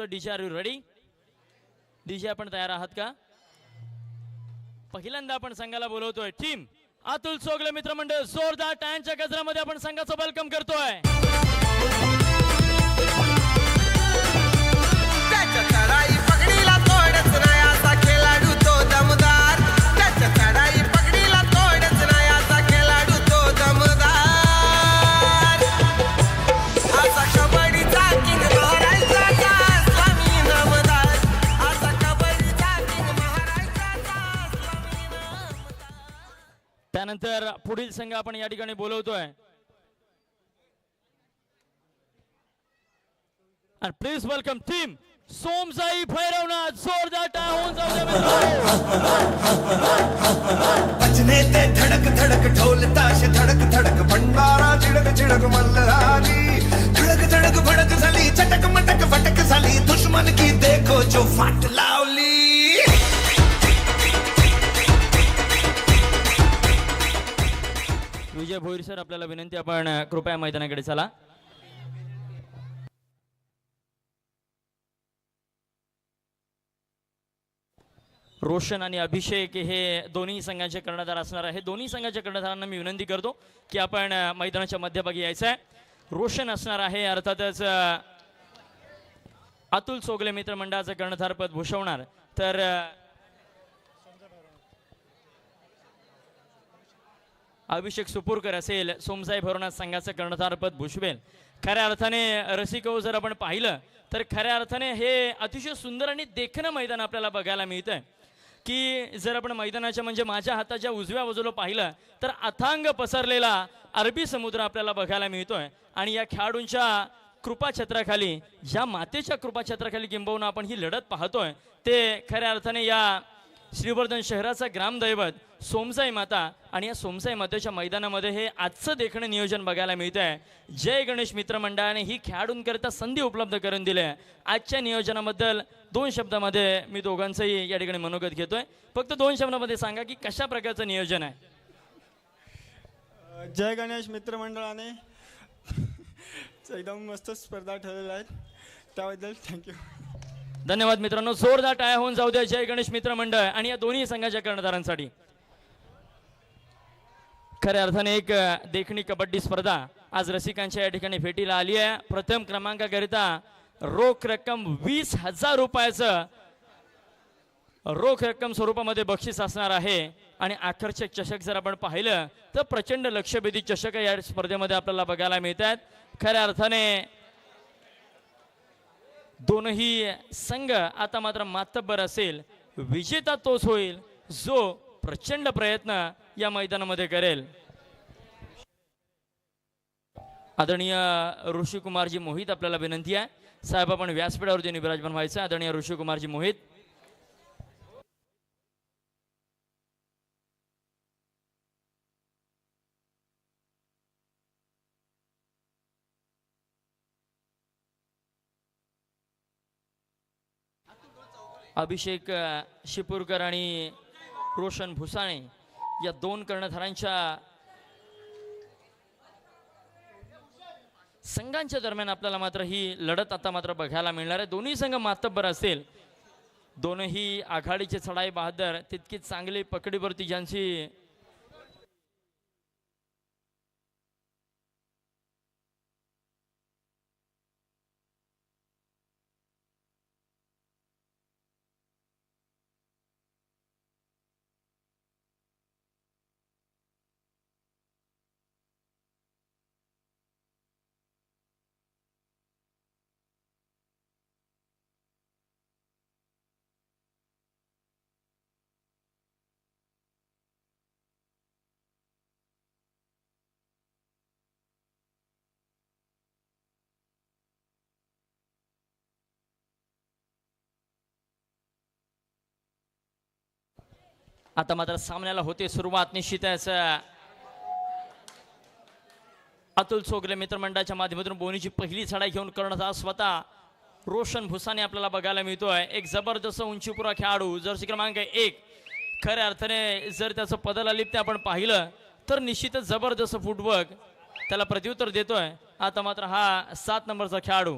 DJ are you ready? DJ आपण तयार आहात का? पहिल्यांदा आपण संघाला बोलवतोय टीम अतुल सोगले मित्रमंडळ जोरदार टाळ्यांच्या गजरामध्ये आपण संघाचं वेलकम करतोय. त्यानंतर पुढील संघ आपण या ठिकाणी बोलवतोय आणि प्लीज वेलकम टीम सोमसाई भैरवनाथ. जोरदार टाळ्या होऊन जाऊ द्या. बजने ते धड़क धड़क ढोल ताश धड़क धड़क भंडारा चिड़क चिड़क मल्हारी धड़क धड़क भड़क झाली चटक मटक फटक झाली दुश्मन की देखो जो फाट लावली. विजय भोईर सर आपल्याला विनंती आपण कृपया मैदानाकडे चला. रोशन आणि अभिषेक हे दोन्ही संघाचे कर्णधार असणार आहे. दोन्ही संघाच्या कर्णधारांना मी विनंती करतो की आपण मैदानाच्या मध्यभागी यायचं आहे. रोशन असणार आहे अर्थातच अतुल सोगले मित्रमंडळाचं कर्णधारपद भूषवणार तर अभिषेक सुपूरकर असेल सोमसाई भैरवनाथ संघाचं कर्णधारपद भूषवेल. खऱ्या अर्थाने रसिको जर आपण पाहिलं तर खऱ्या अर्थाने हे अतिशय सुंदर आणि देखणं मैदान आपल्याला बघायला मिळतंय की जर आपण मैदानाच्या म्हणजे माझ्या हाताच्या उजव्या बाजूला पाहिलं तर अथांग पसरलेला अरबी समुद्र आपल्याला बघायला मिळतोय आणि या खेळाडूंच्या कृपाछत्राखाली ज्या मातेच्या कृपाछत्राखाली किंबहुना आपण ही लढत पाहतोय ते खऱ्या अर्थाने या श्रीवर्धन शहराचा ग्रामदैवत सोमसाई माता आणि या सोमसाई मातेच्या मैदानामध्ये हे आजचं देखणं नियोजन बघायला मिळतं आहे. जय गणेश मित्रमंडळाने ही खेळाडूंकरिता संधी उपलब्ध करून दिली आहे. आजच्या नियोजनाबद्दल 2 शब्दामध्ये मी दोघांचंही या ठिकाणी मनोगत घेतोय. फक्त 2 शब्दामध्ये सांगा की कशा प्रकारचं नियोजन आहे. जय गणेश मित्रमंडळाने एकदम मस्त स्पर्धा ठरवल्या आहेत त्याबद्दल थँक्यू. धन्यवाद मित्रांनो. जोरदार टाळ्या होऊन जाऊ द्या जय गणेश मित्रमंडळ आणि या दोन्ही संघाच्या कर्णधारांसाठी. खऱ्या अर्थाने एक देखणी कबड्डी स्पर्धा आज रसिकांच्या या ठिकाणी भेटीला आली आहे. प्रथम क्रमांकाकरिता रोख रक्कम 20,000 रुपयाचं रोख रक्कम स्वरूपामध्ये बक्षीस असणार आहे आणि आकर्षक चषक जर आपण पाहिलं तर प्रचंड लक्षवेधी चषक या स्पर्धेमध्ये आपल्याला बघायला मिळतात. खऱ्या अर्थाने दोनही संघ आता मात्र मातब्बर असेल. विजेता तोच होईल जो प्रचंड प्रयत्न या मैदानामध्ये करेल. आदरणीय ऋषिकुमारजी मोहित आपल्याला विनंती आहे साहेब आपण व्यासपीठावरती विराजमान व्हायचं. आदरणीय ऋषिकुमारजी मोहित. अभिषेक शिपूरकर आणि रोशन भुसाणे या 2 कर्णधारांच्या संघांच्या दरम्यान आपल्याला मात्र ही लढत आता मात्र बघायला मिळणार आहे. दोन्ही संघ मातब्बर असेल. दोनही आघाडीचे चढाई बहादर तितकीच चांगली पकडीवरती ज्यांची आता मात्र सामन्याला होते सुरुवात. निश्चितच अतुल सोगले मित्रमंडळाच्या माध्यमातून बोनीची पहिली चढाई घेऊन कर्णधार स्वतः रोशन भुसाने आपल्याला बघायला मिळतोय. एक जबरदस्त उंचीपुरा खेळाडू जर्सी क्रमांक 1. खऱ्या अर्थाने जर त्याचं पदलालिप्त आपण पाहिलं तर निश्चितच जबरदस्त फुटवर्क त्याला प्रत्युत्तर देतोय. आता मात्र हा 7 नंबरचा खेळाडू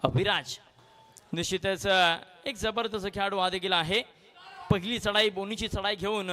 विराज निश्चितच एक जबरदस्त खेळाडू हा देखील आहे. पहिली चढाई बोनीची चढाई घेऊन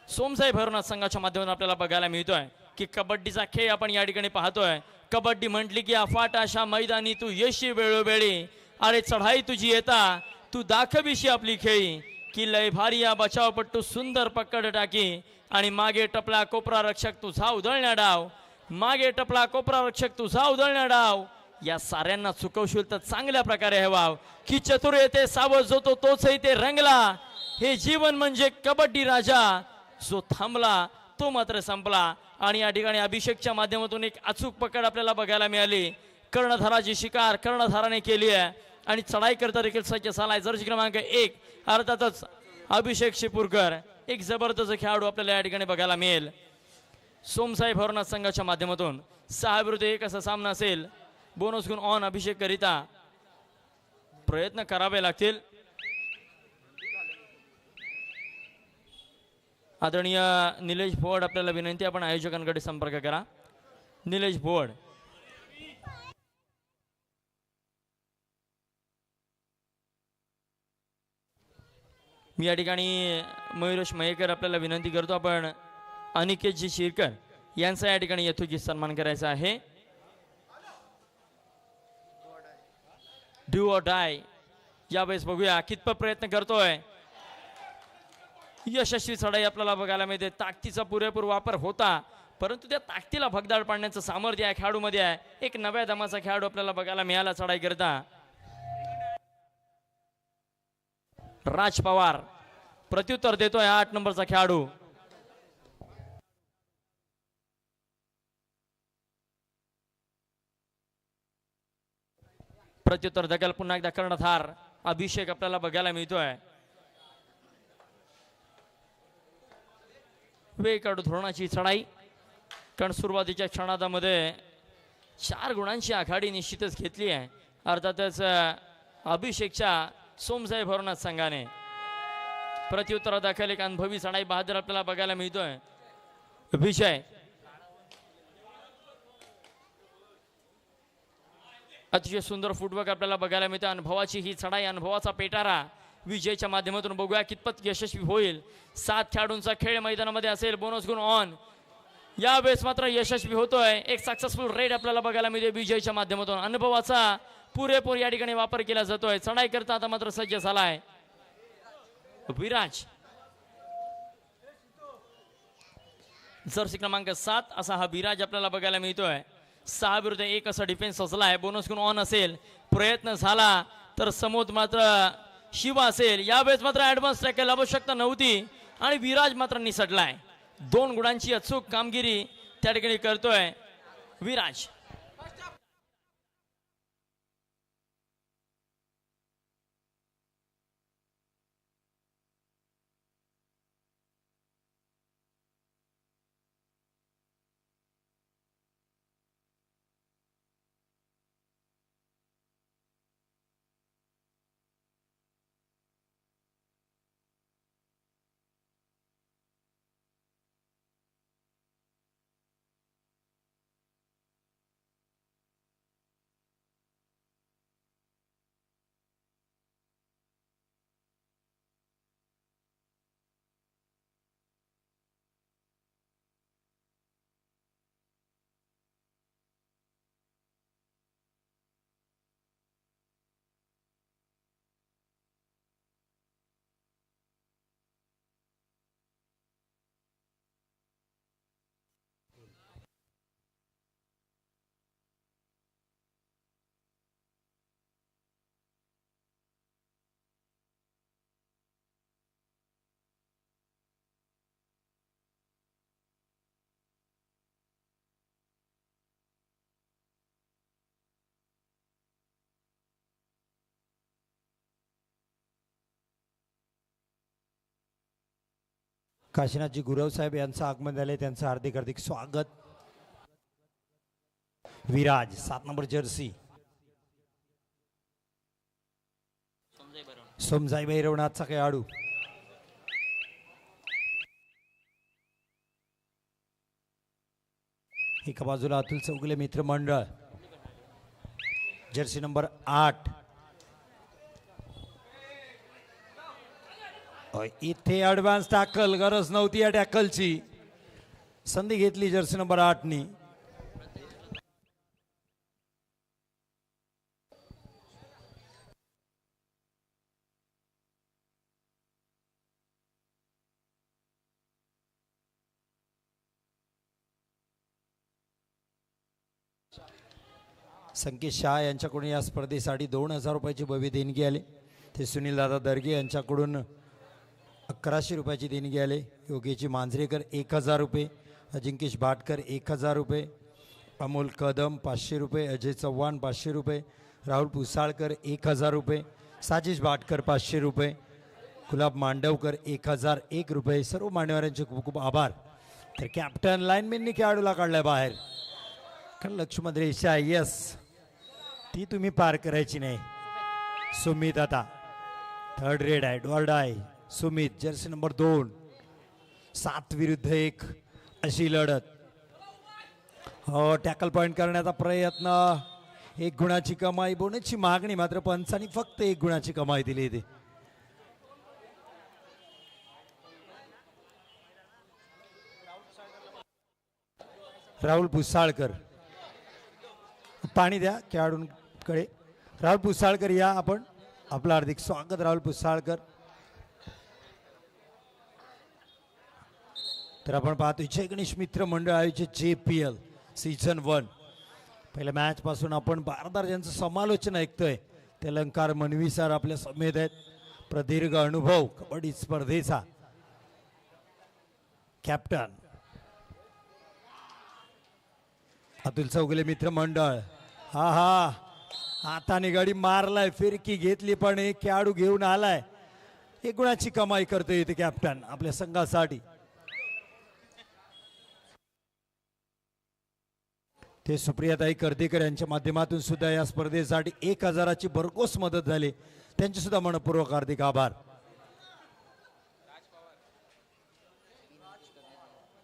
सोमसाई भैरवनाथ संघाच्या माध्यमातून आपल्याला बघायला मिळतोय की कबड्डीचा खेळ आपण या ठिकाणी पाहतोय. कबड्डी म्हटली की अफाट अशा मैदानी तू येशी वेळोवेळी, अरे चढाई तुझी येता तू दाखविशी आपली खेळी, की लय भारी या बचावपट्टू सुंदर पकड टाकी, आणि मागे टपला कोपरा रक्षक तुझा उधळण्या डाव, मागे टपला कोपरा रक्षक तुझा उधळण्या डाव. या साऱ्यांना चुकवशील तर चांगल्या प्रकारे हे वाव, की चतुर येते सावध जो तो तोच इथे रंगला, हे जीवन म्हणजे कबड्डी राजा, जो थांबला तो मात्र संपला. आणि या ठिकाणी अभिषेकच्या माध्यमातून एक अचूक पकड आपल्याला बघायला मिळाली. कर्णधाराची शिकार कर्णधाराने केली आहे आणि चढाई करता देखील सज्ज झालाय. जर्सी क्रमांक 1 अर्थातच अभिषेक शिपूरकर, एक जबरदस्त खेळाडू आपल्याला या ठिकाणी बघायला मिळेल. सोमसाई भैरवनाथ संघाच्या माध्यमातून 6-1 असा सामना असेल. बोनस गुण ऑन अभिषेक करिता प्रयत्न करावे लागतील. आदरणीय निलेश भोड आपल्याला विनंती, आपण आयोजकांकडे संपर्क करा. निलेश भोड. मी या ठिकाणी मयुरेश मयेकर आपल्याला विनंती करतो, आपण अनिकेतजी शिरकर यांचा या ठिकाणी यथोचित सन्मान करायचा आहे. डू ऑर डाय यावेळेस बघूया कितपत प्रयत्न करतोय. यशस्वी चढाई आपल्याला बघायला मिळते. ताकदीचा पुरेपूर वापर होता, परंतु त्या ताकदीला भगदाड पाडण्याचं सामर्थ्य या खेळाडूमध्ये आहे. एक नव्या दमाचा खेळाडू आपल्याला बघायला मिळाला चढाई करता. राज पवार प्रत्युत्तर देतोय 8 नंबरचा खेळाडू. प्रत्युत्तर दखल पुन्हा एकदा कर्णधार अभिषेक आपल्याला बघायला मिळतोय. वेगळ्या धोरणाची चढाई, कारण सुरुवातीच्या क्षणामध्ये 4 गुणांची आघाडी निश्चितच घेतली आहे. अर्थातच अभिषेकच्या सोमसाई भैरवनाथ संघाने प्रत्युत्तर दाखल एक अनुभवी चढाई बहादर आपल्याला बघायला मिळतोय. विजय अतिशय सुंदर फुटवर्क आपल्याला बघायला मिळतं. अनुभवाची ही चढाई, अनुभवाचा पेटारा विजयच्या माध्यमातून बघूया कितपत यशस्वी होईल. 7 खेळाडूंचा खेळ मैदानामध्ये असेल. बोनस गुण ऑन यावेळेस मात्र यशस्वी होतोय. एक सक्सेसफुल रेड आपल्याला बघायला मिळते विजयच्या माध्यमातून. अनुभवाचा पुरेपूर या ठिकाणी वापर केला जातोय. चढाई करता आता मात्र सज्ज झालाय विराज. जर्सी क्रमांक 7 असा हा विराज आपल्याला बघायला मिळतोय. 6-1 असा डिफेन्स असला आहे. बोनस गुण ऑन असेल. प्रयत्न झाला तर समोर मात्र शिवा असेल. यावेळेस मात्र ऍडव्हान्स टॅकल आवश्यकता नव्हती आणि विराज मात्र निसटलाय. 2 गुणांची अचूक कामगिरी त्या ठिकाणी करतोय विराज. काशीनाथजी गुरव साहेब यांचं आगमन झाले, त्यांचं हार्दिक हार्दिक स्वागत. विराज 7 नंबर जर्सी सोमसाई भैरवनाथचा खेळाडू. एका बाजूला अतुल चौगुले मित्रमंडळ, जर्सी नंबर 8. इथे ॲडव्हान्स टॅकल, गरज नव्हती या टॅकलची, संधी घेतली जर्सी नंबर 8 नी. संकेत शाह यांच्याकडून या स्पर्धेसाठी 2000 रुपयाची भव्य देणगी आली. ते सुनील दादा दर्गे यांच्याकडून 1100 रुपयाची देणगी आले. योगेश मांजरेकर 1000 रुपये, अजिंक्येश भाटकर 1000 रुपये, अमोल कदम 500 रुपये, अजय चव्हाण 500 रुपये, राहुल पुसाळकर 1000 रुपये, साजिश भाटकर 500 रुपये, गुलाब मांडवकर 1001 रुपये. सर्व मान्यवरांचे खूप खूप आभार. तर कॅप्टन लाईनमॅननी खेळाडूला काढलाय बाहेर. कारण लक्ष्मण रेषा यस ती तुम्ही पार करायची नाही. सुमित आता थर्ड रेड आहे, डॉल्ड आहे. Sumit Jersey number 2. 7 विरुद्ध 1 अशी लढत. हो, टॅकल पॉइंट करण्याचा प्रयत्न. 1 गुणाची कमाई, बोनसची मागणी, मात्र पंचांनी फक्त 1 गुणाची कमाई दिली इथे. राहुल पुसाळकर, पाणी द्या खेळाडूंकडे. राहुल पुसाळकर या आपण. आपलं हार्दिक स्वागत राहुल पुसाळकर. तर आपण पाहतो जय गणेश मित्र मंडळ आयोजित JPL सीझन 1. पहिल्या मॅच पासून आपण बारदार ज्यांचं समालोचन ऐकतोय ते अलंकार मनवी सर आपल्या समेत आहेत. प्रदीर्घ अनुभव कबड्डी स्पर्धेचा. कॅप्टन अतुल चौगुले मित्र मंडळ. हा हाताने गाडी मारलाय, फिरकी घेतली, पण एक खेळाडू घेऊन आलाय. 1 गुणाची कमाई करतोय इथे कॅप्टन आपल्या संघासाठी. ते सुप्रियाताई कर्देकर यांच्या माध्यमातून सुद्धा या स्पर्धेसाठी 1000ची भरघोस मदत झाली. त्यांचे सुद्धा मनपूर्वक हार्दिक आभार.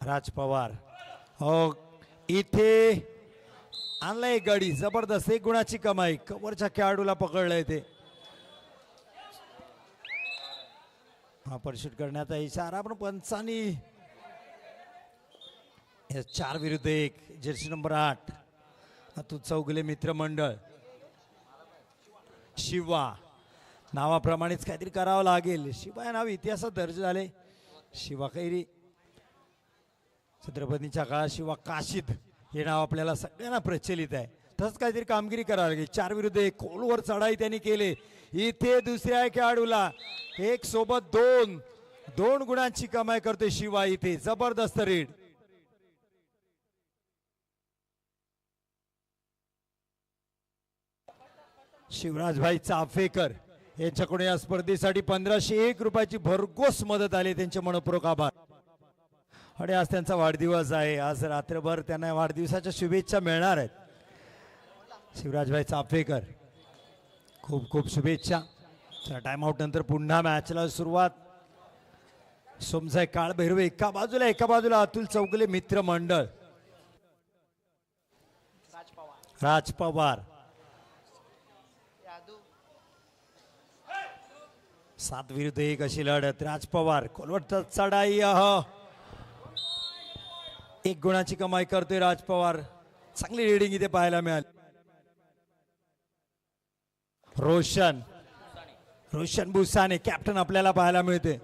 राज पवार हो, इथे आणलाय गाडी, जबरदस्त 1 गुणाची कमाई. कवरच्या खेळाडूला पकडलंय ते. हा परशूट करण्याचा इशारा पण पंचांनी. 4 विरुद्ध 1 जर्सी नंबर 8 अतुल चौगुले मित्र मंडळ. शिवा नावाप्रमाणेच काहीतरी करावं लागेल. शिवा हे नाव इतिहासात दर्ज झाले. शिवा कैरी, छत्रपतींच्या काळात शिवा काशीद हे नाव आपल्याला सगळ्यांना प्रचलित आहे. तसंच काहीतरी कामगिरी करावी लागेल. 4 विरुद्ध 1 खोलवर चढाई त्यांनी केले. इथे दुसऱ्या खेळाडूला 1 सोबत 2 गुणांची कमाई करतोय शिवा इथे. जबरदस्त रीड. शिवराजभाई चाफेकर यांच्याकडून या स्पर्धेसाठी 1501 रुपयाची भरघोस मदत आली. त्यांचे मनपूर्वक आभार. आणि आज त्यांचा वाढदिवस आहे. आज रात्रभर त्यांना वाढदिवसाच्या शुभेच्छा मिळणार आहेत. शिवराजभाई चाफेकर खूप खूप शुभेच्छा. टाइम आउट नंतर पुन्हा मॅचला सुरुवात. सोमसाई काळभैरव एका बाजूला अतुल चौगुले मित्र मंडळ. राज पवार 7 विरुद्ध 1 अशी लढत. राज पवार खोलवट चढाई. 1 गुणाची कमाई करतोय राज पवार. चांगली रीडिंग इथे पाहायला मिळाली. रोशन बुसाने कॅप्टन आपल्याला पाहायला मिळते.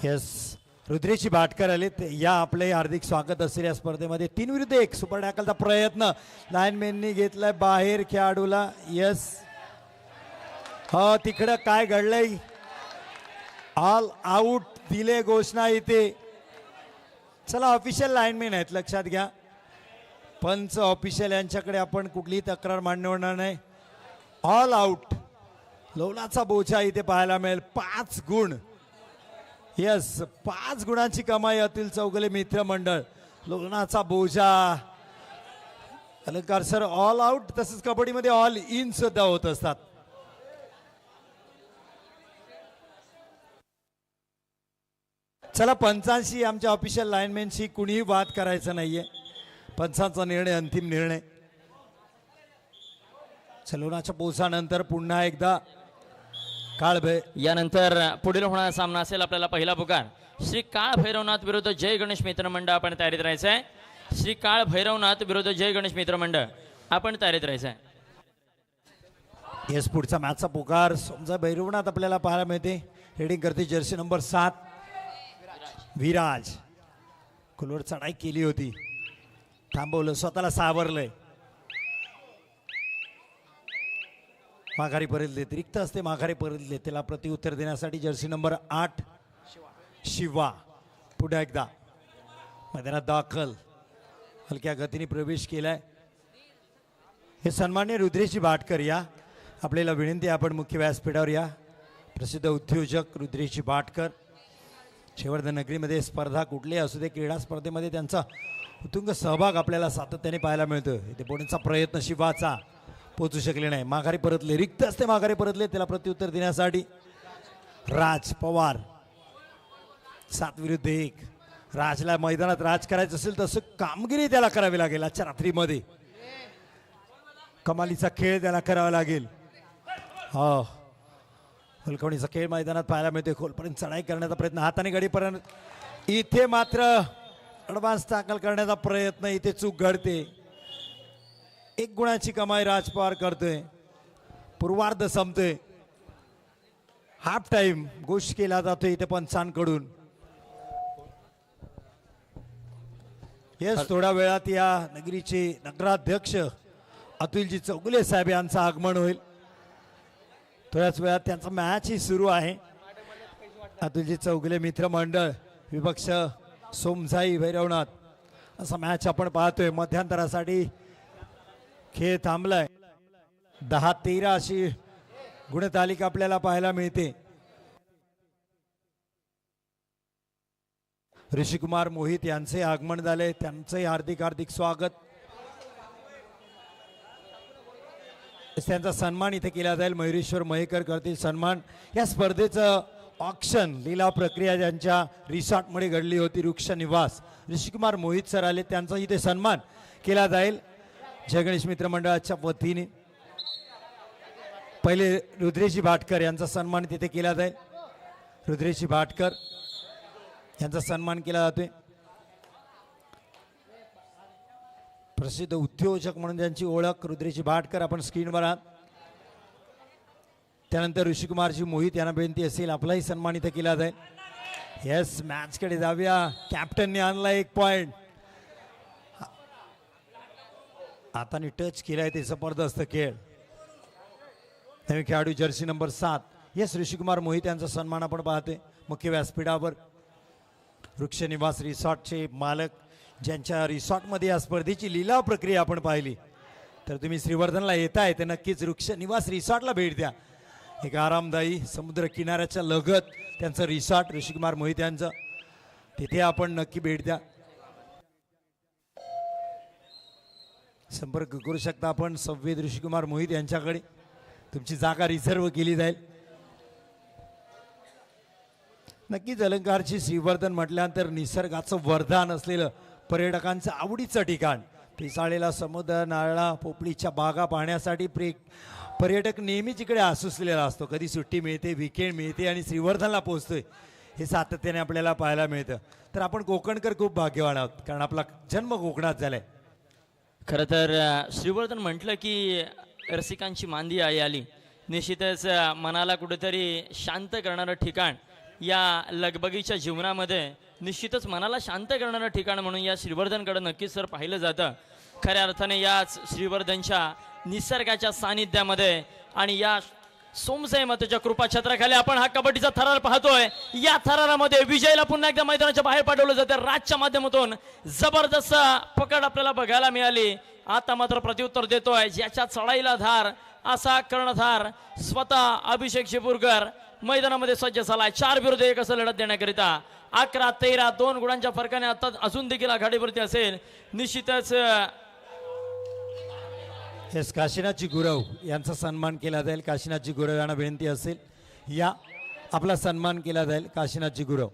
यस, रुद्रेशी भाटकर आले. या आपले हार्दिक स्वागत असेल या स्पर्धेमध्ये. 3 विरुद्ध 1 सुपर टॅकलचा प्रयत्न. लाईनमॅननी घेतलाय बाहेर खेळाडूला. यस, हो तिकडं काय घडलंय. ऑल आउट दिले घोषणा इथे. चला, ऑफिशियल लाईनमॅन आहेत, लक्षात घ्या. पंच ऑफिशियल यांच्याकडे आपण कुठलीही तक्रार मांडणार नाही. All out. लोणाचा बोजा इथे पाहायला मिळेल. 5 गुण. यस, 5 गुणांची कमाई अतुल चौगुले मित्र मंडळ. लोणाचा बोजा. अलंकार सर ऑल आउट. तसंच कबड्डीमध्ये ऑल इन सुद्धा होत असतात. चला, पंचांशी आमच्या ऑफिशियल लाईनमॅनशी कुणीही वाद करायचा नाहीये. पंचांचा निर्णय अंतिम निर्णय. सलूनाच्या पोचानंतर पुन्हा एकदा काळभै यानंतर पुढील होणारा सामना असेल आपल्याला पहिला पुकार श्री काळ भैरवनाथ विरुद्ध जय गणेश मित्र मंडळ आपण तयारीत राहायचं आहे. श्री काळ भैरवनाथ विरुद्ध जय गणेश मित्र मंडळ आपण तयारीत राहायचं आहे. येस पुढचा मॅचचा पुकार समजा भैरवनाथ आपल्याला पाहायला मिळते. हेडिंग करते जर्सी नंबर 7 विराज. कुलवर चढाई केली होती, थांबवलं, स्वतःला सावरलंय, माघारी परतले, रिक्त असते माघारी परतले. त्याला प्रतिउत्तर देण्यासाठी जर्सी नंबर 8 शिवा पुढे एकदा मैदानात दाखल, हलक्या गतीने प्रवेश केलाय. हे सन्मान्य रुद्रेशी भाटकर या, आपल्याला विनंती आहे आपण मुख्य व्यासपीठावर या. प्रसिद्ध उद्योजक रुद्रेशी भाटकर. शेवर्धन नगरीमध्ये स्पर्धा कुठलीही असू दे, क्रीडा स्पर्धेमध्ये त्यांचा उत्तुंग सहभाग आपल्याला सातत्याने पाहायला मिळतो. इथे बोलण्याचा प्रयत्न शिवाचा पोचू शकले नाही, माघारी परतले, रिक्त असते माघारी परतले. त्याला प्रत्युत्तर देण्यासाठी राज पवार 7 विरुद्ध 1. राजला मैदानात राज करायचं असेल तसं कामगिरी त्याला करावी लागेल. आजच्या रात्रीमध्ये कमालीचा खेळ त्याला करावा लागेल. हो, फलकवणीचा खेळ मैदानात पाहायला मिळते. खोलपर्यंत चढाई करण्याचा प्रयत्न, हाताने गडीपर्यंत. इथे मात्र ॲडव्हान्स टाकल करण्याचा प्रयत्न, इथे चूक घडते. 1 गुणाची कमाई राज पवार करतोय. पूर्वार्ध संपतोय, हाफ टाइम घोष केला जातोय इथे पंचांकडून. येस, थोड्या वेळात या नगरीचे नगराध्यक्ष अतुलजी चौगुले साहेब यांचं आगमन होईल. थोड्याच वेळात त्यांचा मॅचही सुरू आहे. अतुलजी चौगुले मित्रमंडळ विपक्ष सोमसाई भैरवनाथ असा मॅच आपण पाहतोय. मध्यंतरासाठी खेळ थांबलाय. 10-13 अशी गुणतालिका आपल्याला पाहायला मिळते. ऋषिकुमार मोहित यांचे आगमन झाले, त्यांचे हार्दिक हार्दिक स्वागत. त्यांचा सन्मान इथे केला जाईल. मयुरेश्वर मयेकर करतील सन्मान. या स्पर्धेचं ऑक्शन लिलाव प्रक्रिया ज्यांच्या रिसॉर्टमध्ये घडली होती, वृक्ष निवास, ऋषिकुमार मोहित सर आले, त्यांचा इथे सन्मान केला जाईल जय गणेश मित्र मंडळाच्या वतीने. पहिले रुद्रेशी भाटकर यांचा सन्मान तिथे केला जाईल. रुद्रेशी भाटकर यांचा सन्मान केला जातोय. प्रसिद्ध उद्योजक म्हणून ज्यांची ओळख रुद्रेशी भाटकर आपण स्क्रीनवर आहात. त्यानंतर ऋषिकुमारजी मोहित यांना विनंती असेल आपलाही सन्मान इथे केला जाईल. येस, मॅचकडे जाऊया. कॅप्टनने आणला 1 पॉइंट. हाताने टच केलाय ते जबरदस्त खेळ. नवीन खेळाडू जर्सी नंबर 7 येस ऋषिकुमार मोहित यांचा सन्मान आपण पाहते मुख्य व्यासपीठावर. वृक्ष निवास रिसॉर्टचे मालक ज्यांच्या रिसॉर्टमध्ये या स्पर्धेची लिलाव प्रक्रिया आपण पाहिली. तर तुम्ही श्रीवर्धनला येताय तर नक्कीच वृक्ष निवास रिसॉर्टला भेट द्या. एक आरामदायी समुद्र किनाऱ्याच्या लगत त्यांचं रिसॉर्ट ऋषिकुमार मोहित यांचं, तिथे आपण नक्की भेट द्या. संपर्क करू शकता आपण संवेद ऋषिकुमार मोहित यांच्याकडे. तुमची जागा रिझर्व केली जाईल. नक्कीच अलंकारची श्रीवर्धन म्हटल्यानंतर निसर्गाचं वरदान असलेलं पर्यटकांचं आवडीचं ठिकाण. पिसाळलेला समुद्र, नारळा, पोपळीच्या बागा पाहण्यासाठी पर्यटक नेहमीच इकडे आसुसलेला असतो. कधी सुट्टी मिळते, विकेंड मिळते आणि श्रीवर्धनला पोहोचतोय हे सातत्याने आपल्याला पाहायला मिळतं. तर आपण कोकणकर खूप भाग्यवान आहोत, कारण आपला जन्म कोकणात झालाय. खरं तर श्रीवर्धन म्हटलं की रसिकांची मांदी आई आली. निश्चितच मनाला कुठेतरी शांत करणारं ठिकाण या लगबगीच्या जीवनामध्ये, निश्चितच मनाला शांत करणारं ठिकाण म्हणून या श्रीवर्धनकडे नक्कीच सर पाहिलं जातं. खऱ्या अर्थाने याच श्रीवर्धनच्या निसर्गाच्या सानिध्यामध्ये आणि या सोमसाई मातेच्या कृपाछत्राखाली आपण हा कबड्डीचा थरार पाहतोय. या थरारामध्ये विजयला पुन्हा एकदा मैदानाच्या बाहेर पाठवलं जातं. राजच्या माध्यमातून जबरदस्त पकड आपल्याला बघायला मिळाली. आता मात्र प्रत्युत्तर देतोय ज्याच्या चढाईला धार असा कर्णधार स्वतः अभिषेक शिपूरकर मैदानामध्ये सज्ज झालाय. 4 विरुद्ध 1 असं लढत देण्याकरिता 11-13 2 गुणांच्या फरकाने आता अजून देखील आघाडीवरती असेल. निश्चितच येस, काशीनाथजी गुरव यांचा सन्मान केला जाईल. काशीनाथजी गुरव यांना विनंती असेल या आपला सन्मान केला जाईल. काशीनाथजी गुरव.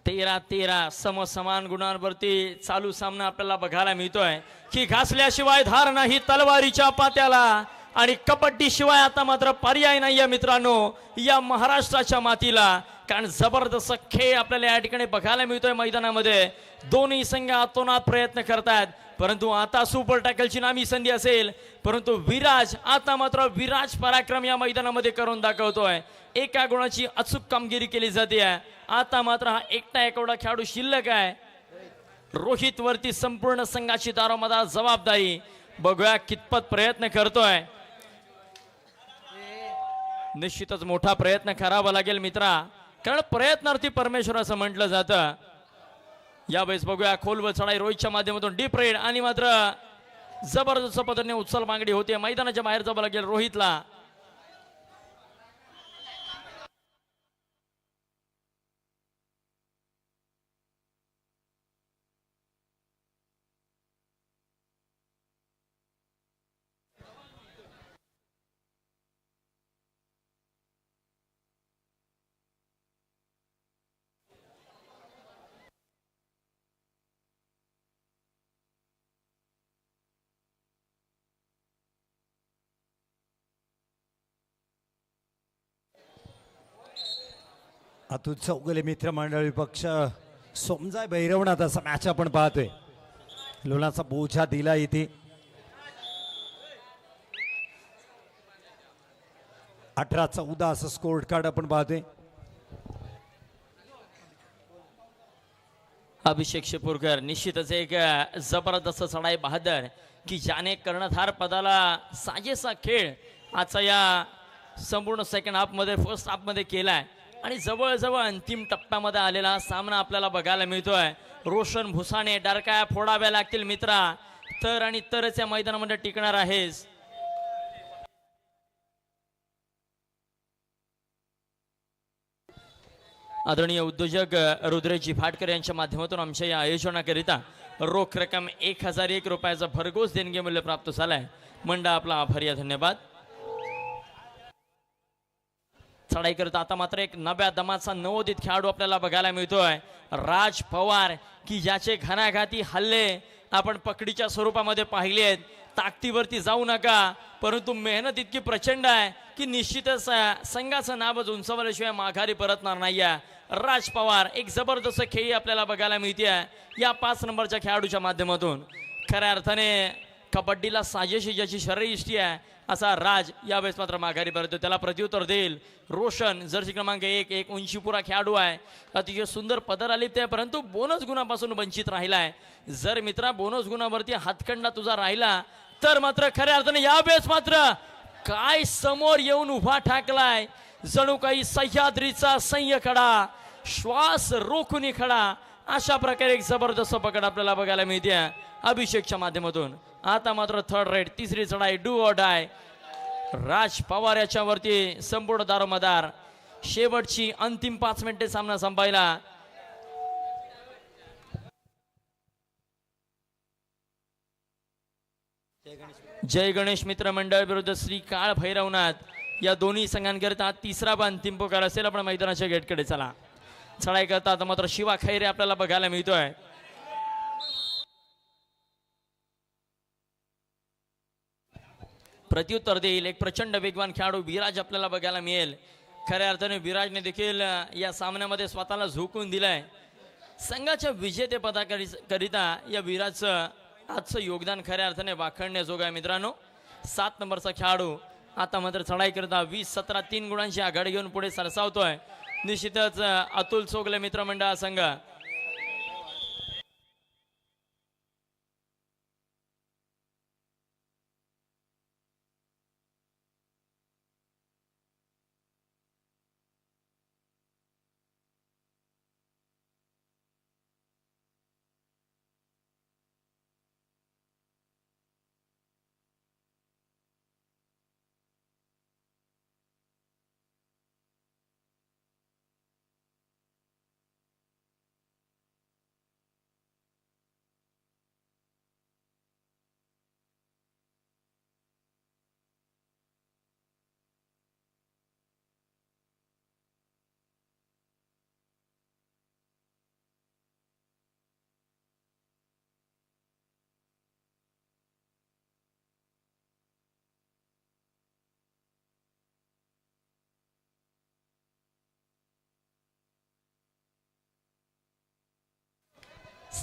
13-13 समसमान गुणांवरती चालू सामना आपल्याला बघायला मिळतोय की घासल्याशिवाय धार नाही तलवारीच्या पात्याला आणि कबड्डी शिवाय आता मात्र पर्याय नाही मित्रांनो या महाराष्ट्राच्या मातीला. कारण जबरदस्त खेळ आपल्याला या ठिकाणी बघायला मिळतोय मैदानामध्ये. दोन्ही संघ आतोनात प्रयत्न करतात परंतु आता सुपर टॅकलची नामी संधी असेल परंतु विराज आता मात्र विराज पराक्रम या मैदानामध्ये करून दाखवतोय. एका गुणाची अचूक कामगिरी केली जाते. आता मात्र हा एकटा एवढा खेळाडू शिल्लक आहे. रोहित वरती संपूर्ण संघाची दारोमदार जबाबदारी. बघूया कितपत प्रयत्न करतोय. निश्चितच मोठा प्रयत्न करावा लागेल मित्रा कारण प्रयत्नार्थी परमेश्वर असं म्हटलं जातं. यावेळेस बघूया खोलवर चढाई रोहितच्या माध्यमातून डीप रेड आणि मात्र जबरदस्त पद्धतीने उचल मागणी होते. मैदानाच्या बाहेर जावं लागेल रोहितला. अतुल चौगले मित्रमंडळी पक्ष सोमजाय भैरवनाथ असा मॅच आपण पाहतोय. लोणाचा बोजा दिला इथे 18-14 असं स्कोर कार्ड आपण पाहतोय. अभिषेक शिपूरकर निश्चितच एक जबरदस्त चढाई बहादर की ज्याने कर्णधार पदाला साजेसा खेळ आजचा या संपूर्ण सेकंड हाफ मध्ये फर्स्ट हाफ मध्ये केलाय आणि जवळजवळ अंतिम टप्प्यामध्ये आलेला सामना आपल्याला बघायला मिळतोय. रोशन भुसाणे डरकाया फोडाव्या लागतील मित्रा तर आणि तरच या मैदानामध्ये टिकणार आहेस. आदरणीय उद्योजक रुद्रजी फाटकर यांच्या माध्यमातून आमच्या या आयोजनाकरिता रोख रक्कम 1001 रुपयाचा भरघोस देणगी मूल्य प्राप्त झालाय. मंडळ आपला आभारी आहे. धन्यवाद. चढाई करत आता मात्र एक नव्या दमाचा नवोदित खेळाडू आपल्याला बघायला मिळतोय. राज पवार की ज्याचे घणाघाती हल्ले आपण पकडीच्या स्वरूपामध्ये पाहिले आहेत. ताकदीवरती जाऊ नका परंतु मेहनत इतकी प्रचंड आहे की निश्चितच संघाचं नाव उंचावल्याशिवाय माघारी परतणार नाहीये. राज पवार एक जबरदस्त खेळी आपल्याला बघायला मिळते या 5 नंबरच्या खेळाडूच्या माध्यमातून. खऱ्या अर्थाने कबड्डीला साजेशी ज्याची शरीरयष्टी आहे असा राज यावेळेस मात्र माघारी परतो. त्याला प्रत्युत्तर देईल रोशन जर्सी क्रमांक 1 एक उंचीपुरा खेळाडू आहे. अतिशय सुंदर पदर आली ते परंतु बोनस गुणापासून वंचित राहिलाय. जर मित्रा बोनस गुणावरती हातखंडा तुझा राहिला तर मात्र खऱ्या अर्थाने यावेळेस मात्र काय समोर येऊन उभा ठाकलाय जणू काही सह्याद्रीचा सह्यखडा श्वास रोखून खडा अशा प्रकारे एक जबरदस्त पकड आपल्याला बघायला मिळते अभिषेकच्या माध्यमातून. आता मात्र थर्ड रेड तिसरी चढाई डू ऑर डाय. राज पवार याच्यावरती संपूर्ण दारोमदार. शेवटची अंतिम 5 मिनिटे सामना संपायला. जय गणेश मित्र मंडळ विरुद्ध श्री काळ भैरवनाथ या दोन्ही संघांकरिता तिसरा व अंतिम पुकार असेल. आपण मैदानाच्या गेटकडे चला. चढाई करता आता मात्र शिवा खैरे आपल्याला बघायला मिळतोय. प्रत्युत्तर देईल एक प्रचंड वेगवान खेळाडू विराज आपल्याला बघायला मिळेल. खऱ्या अर्थाने विराजने देखील या सामन्यामध्ये स्वतःला झोकून दिलाय. संघाच्या विजेतेपदाकरिता या विराजचं आजचं योगदान खऱ्या अर्थाने वाखणण्याजोग आहे मित्रांनो. 7 नंबरचा खेळाडू आता मात्र चढाई करता 20-17 3 गुणांची आघाडी घेऊन पुढे सरसावतोय. निश्चितच अतुल चोगले मित्रमंडळ संघ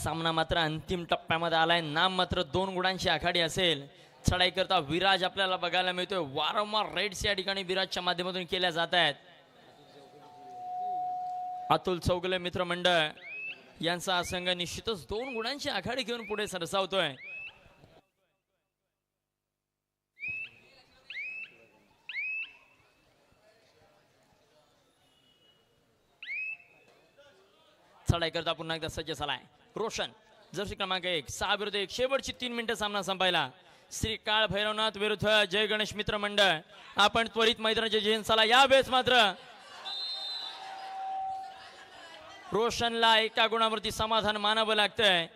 सामना मात्र अंतिम टप्प्यामध्ये आलाय. नाम मात्र 2 गुणांची आखाडी असेल. चढाई करता विराज आपल्याला बघायला मिळतोय. वारंवार रेड्स या ठिकाणी विराजच्या माध्यमातून केल्या जात आहेत. अतुल चौगुले मित्रमंडळ यांचा हा संघ निश्चितच 2 गुणांची आखाडी घेऊन पुढे सरसावतोय. चढाई करता पुन्हा एकदा सज्ज झालाय रोशन. जर्सी क्रमांक 1 6 विरुद्ध 1 शेवटची 3 मिनिटं सामना संपायला. श्री काळ भैरवनाथ विरुद्ध जय गणेश मित्र मंडळ. आपण त्वरित मैदानाच्या जिंचाला या वेळेस मात्र रोशनला एका गुणावरती समाधान मानावं लागतंय.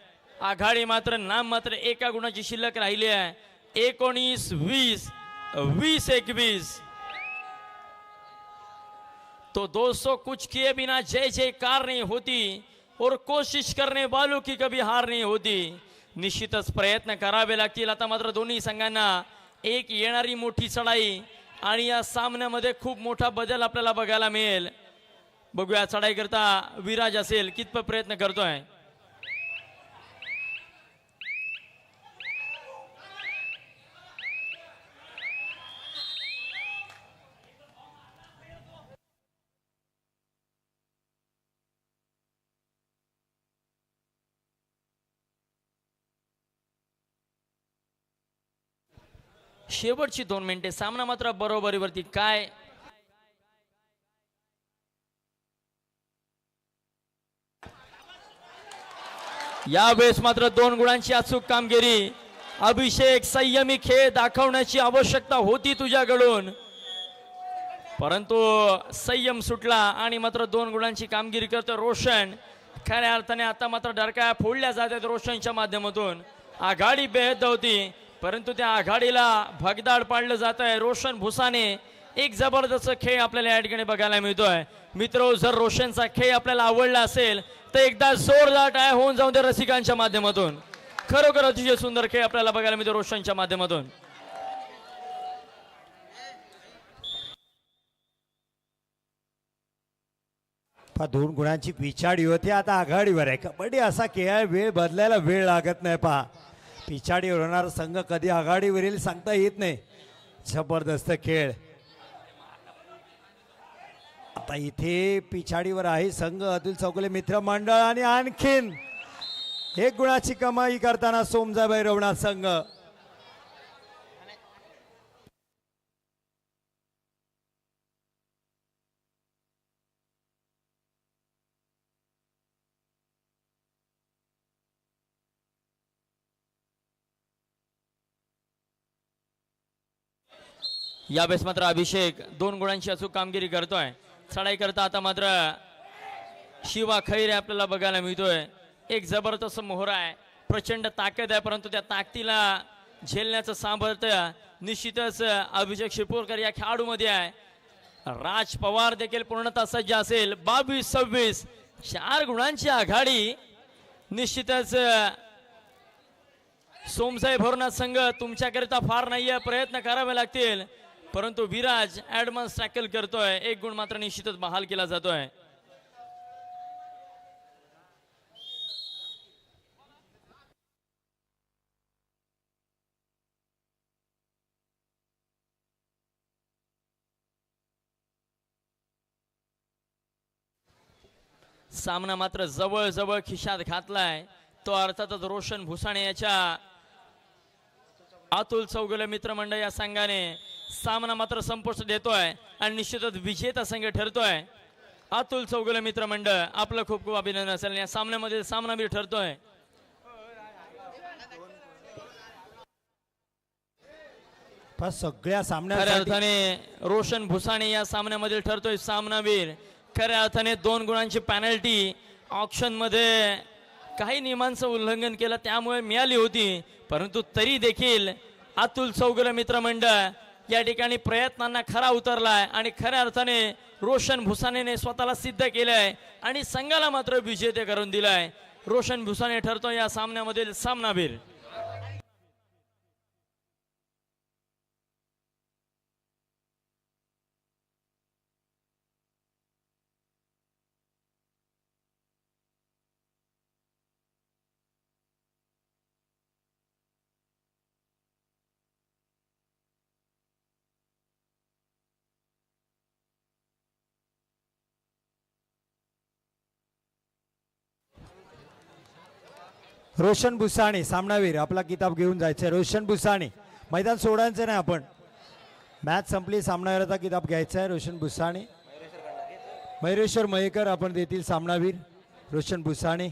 आघाडी मात्र नाम मात्र एका गुणाची शिल्लक राहिली आहे. 19-20 20-21. तो 200 कुछ किए बिना जय जयकार नहीं होती और कोशिश करने वालों की कभी हार नहीं होती. निश्चितच प्रयत्न करावे लागतील. आता मात्र दोन्ही संघांना एक येणारी मोठी चढाई आणि या सामन्यामध्ये खूप मोठा बदल आपल्याला बघायला मिळेल. बघूया चढाई करता विराज असेल कितपत प्रयत्न करतोय. शेवटची 2 मिनिटे सामना मात्र बरोबरीवरती. काय यावेळेस मात्र 2 गुणांची अचूक कामगिरी. अभिषेक संयमी खेळ दाखवण्याची आवश्यकता होती तुझ्याकडून, परंतु संयम सुटला आणि मात्र 2 गुणांची कामगिरी करतो रोशन. खऱ्या अर्थाने आता मात्र डरकाया फोडल्या जात आहेत रोशनच्या माध्यमातून. आघाडी बेहद होती परंतु त्या आघाडीला भगदाड पाडलं जात आहे. रोशन भुसाने एक जबरदस्त खेळ आपल्याला या ठिकाणी बघायला मिळतोय. मित्र जर रोशनचा खेळ आपल्याला आवडला असेल तर एकदा जोरदार टाळ्या होऊन जाऊन दे रसिकांच्या माध्यमातून. खरोखर अतिशय सुंदर खेळ आपल्याला बघायला मिळतो रोशनच्या माध्यमातून. पहा 2 गुणांची पिछाडी होती, आता आघाडीवर आहे. कबड्डी असा खेळ वेळ बदलायला वेळ लागत नाही. पहा पिछाडीवर होणारा संघ कधी आघाडीवर येईल सांगता येत नाही. जबरदस्त खेळ. आता इथे पिछाडीवर आहे संघ अतुल चौगुले मित्र मंडळ आणि आणखीन 1 गुणाची कमाई करताना सोमजा भैरवनाथ संघ. यावेळेस मात्र अभिषेक 2 गुणांची अचूक कामगिरी करतोय. चढाई करता आता मात्र शिवा खैरे आपल्याला बघायला मिळतोय. एक जबरदस्त मोहरा आहे, प्रचंड ताकद आहे, परंतु त्या ताकदीला झेलण्याचं सामर्थ्य निश्चितच अभिषेक शिरपूरकर या खेळाडूमध्ये आहे. राज पवार देखील पूर्णतः सज्ज असेल. 22-26 4 गुणांची आघाडी. निश्चितच सोमसाई भैरवनाथ संघ तुमच्याकरिता फार नाहीये, प्रयत्न करावे लागतील, परंतु विराज ऍडव्हान्स टॅकल करतोय. 1 गुण मात्र निश्चितच बहाल केला जातोय. सामना मात्र जवळ जवळ खिशात घातलाय तो अर्थातच रोशन भुसाणे याच्या अतुल चौगुले मित्रमंडळ या संघाने. सामना मात्र संपुष्ट देतोय आणि निश्चितच विजेता संघ ठरतोय. अतुल चौगुले मित्रमंडळ आपलं खूप खूप अभिनंदन असेल. या सामन्यामध्ये सामनावीर ठरतोय. सगळ्या सामन्या खऱ्या अर्थाने रोशन भुसाणे या सामन्यामध्ये ठरतोय सामनावीर. खऱ्या अर्थाने 2 गुणांची पॅनल्टी ऑक्शन मध्ये काही नियमांचं उल्लंघन केलं त्यामुळे मिळाली होती, परंतु तरी देखील अतुल चौगुले मित्रमंडळ या ठिकाणी प्रयत्नांना खरा उतरलाय आणि खऱ्या अर्थाने रोशन भुसानेने स्वतःला सिद्ध केलंय आणि संघाला मात्र विजेते करून दिलाय. रोशन भुसाने ठरतो या सामन्यामधील सामनावीर. रोशन भुसाणे सामनावीर आपला किताब घेऊन जायचं रोशन भुसाणे मैदान सोडायचं नाही आपण मॅच संपली सामनावीराचा किताब घ्यायचा आहे रोशन भुसाणे मयुरेश्वर मयेकर आपण देतील सामनावीर रोशन भुसाणे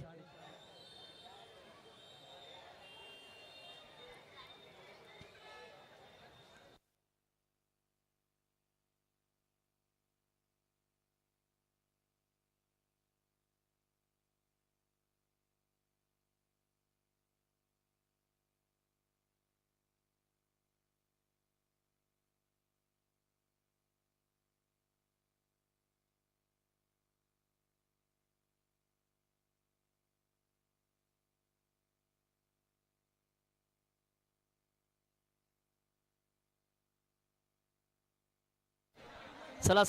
चला